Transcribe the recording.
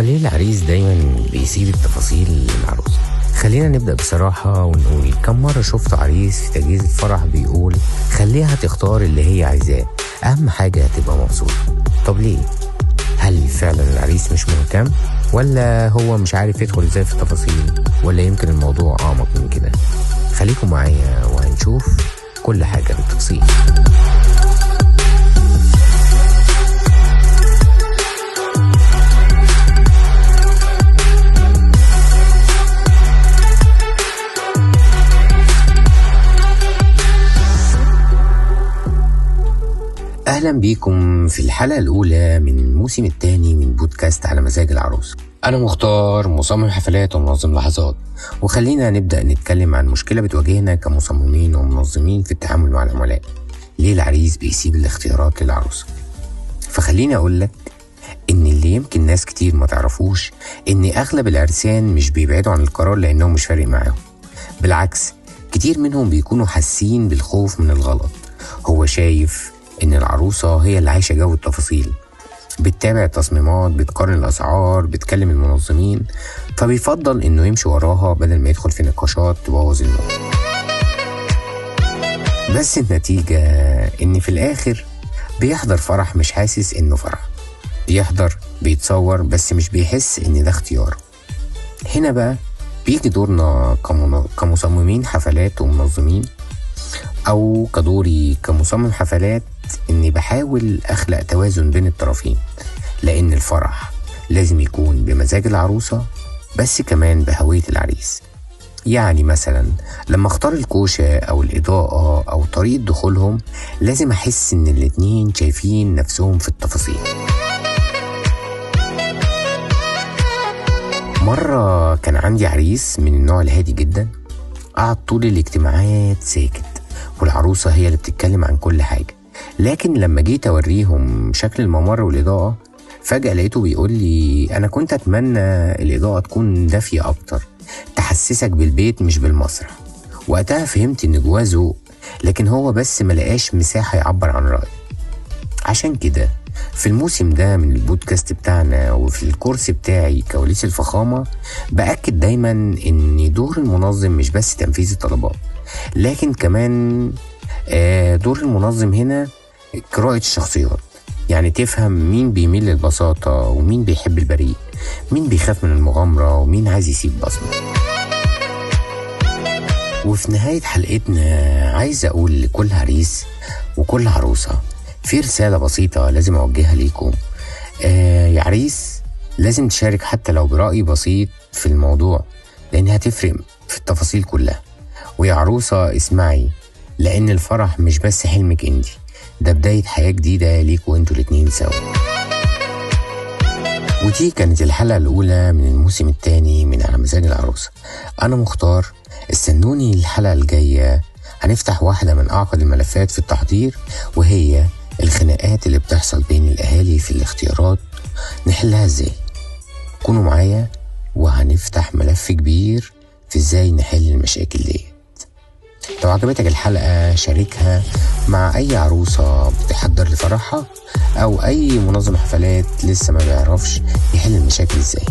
ليه العريس دايما بيسيب التفاصيل للعروسة؟ خلينا نبدأ بصراحة ونقول كم مرة شفت عريس في تجهيز الفرح بيقول خليها تختار اللي هي عايزاه، أهم حاجة تبقى مبسوطة. طب ليه؟ هل فعلا العريس مش مهتم؟ ولا هو مش عارف يدخل ازاي في التفاصيل؟ ولا يمكن الموضوع أعمق من كده؟ خليكم معايا وهنشوف كل حاجة بالتفصيل. أهلا بيكم في الحلقة الأولى من الموسم الثاني من بودكاست على مزاج العروس. أنا مختار، مصمم حفلات ومنظم لحظات، وخلينا نبدأ نتكلم عن مشكلة بتواجهنا كمصممين ومنظمين في التعامل مع العملاء. ليه العريس بيسيب الاختيارات للعروسة؟ فخليني أقولك إن اللي يمكن ناس كتير ما تعرفوش إن أغلب العرسان مش بيبعدوا عن القرار لأنهم مش فارق معاهم. بالعكس، كتير منهم بيكونوا حاسين بالخوف من الغلط. هو شايف إن العروسة هي اللي عايشة جو التفاصيل، بتتابع التصميمات، بتقارن الأسعار، بتكلم المنظمين، فبيفضل إنه يمشي وراها بدل ما يدخل في نقاشات تبوظ الموضوع. بس النتيجة إن في الآخر بيحضر فرح مش حاسس إنه فرح، بيحضر بيتصور بس مش بيحس إن ده اختياره. هنا بقى بيجي دورنا كمصممين حفلات ومنظمين، أو كدوري كمصمم حفلات، إني بحاول أخلق توازن بين الطرفين، لأن الفرح لازم يكون بمزاج العروسة بس كمان بهوية العريس. يعني مثلا لما اختار الكوشة أو الإضاءة أو طريقة دخولهم، لازم أحس إن الاتنين شايفين نفسهم في التفاصيل. مرة كان عندي عريس من النوع الهادي جدا، قعد طول الاجتماعات ساكت، والعروسة هي اللي بتتكلم عن كل حاجة. لكن لما جيت أوريهم شكل الممر والإضاءة، فجأة لقيته بيقول لي أنا كنت أتمنى الإضاءة تكون دافية أكتر، تحسسك بالبيت مش بالمسرح. وقتها فهمت إن جواه ذوق، لكن هو بس ملقاش مساحة يعبر عن رأيه. عشان كده في الموسم ده من البودكاست بتاعنا وفي الكورس بتاعي كواليس الفخامة، بأكد دايما إن دور المنظم مش بس تنفيذ الطلبات، لكن كمان دور المنظم هنا قراءة الشخصيات. يعني تفهم مين بيميل للبساطة ومين بيحب البريء، مين بيخاف من المغامرة ومين عايز يسيب بصمة. وفي نهاية حلقتنا عايز أقول لكل عريس وكل عروسة في رسالة بسيطة لازم أوجهها ليكم. يا عريس، لازم تشارك حتى لو برأي بسيط في الموضوع، لأنها هتفرق في التفاصيل كلها. ويا عروسة اسمعي، لأن الفرح مش بس حلمك انتي، ده بداية حياة جديدة ليكوا انتوا الاتنين سوا. ودي كانت الحلقة الأولى من الموسم الثاني من على مزاج العروسة. أنا مختار، استنوني الحلقة الجاية، هنفتح واحدة من أعقد الملفات في التحضير، وهي الخناقات اللي بتحصل بين الأهالي في الاختيارات، نحلها ازاي. كونوا معايا وهنفتح ملف كبير في ازاي نحل المشاكل دي. لو عجبتك الحلقة شاركها مع أي عروسة بتحضر لفرحها، أو أي منظم حفلات لسه ما بيعرفش يحل المشاكل ازاي.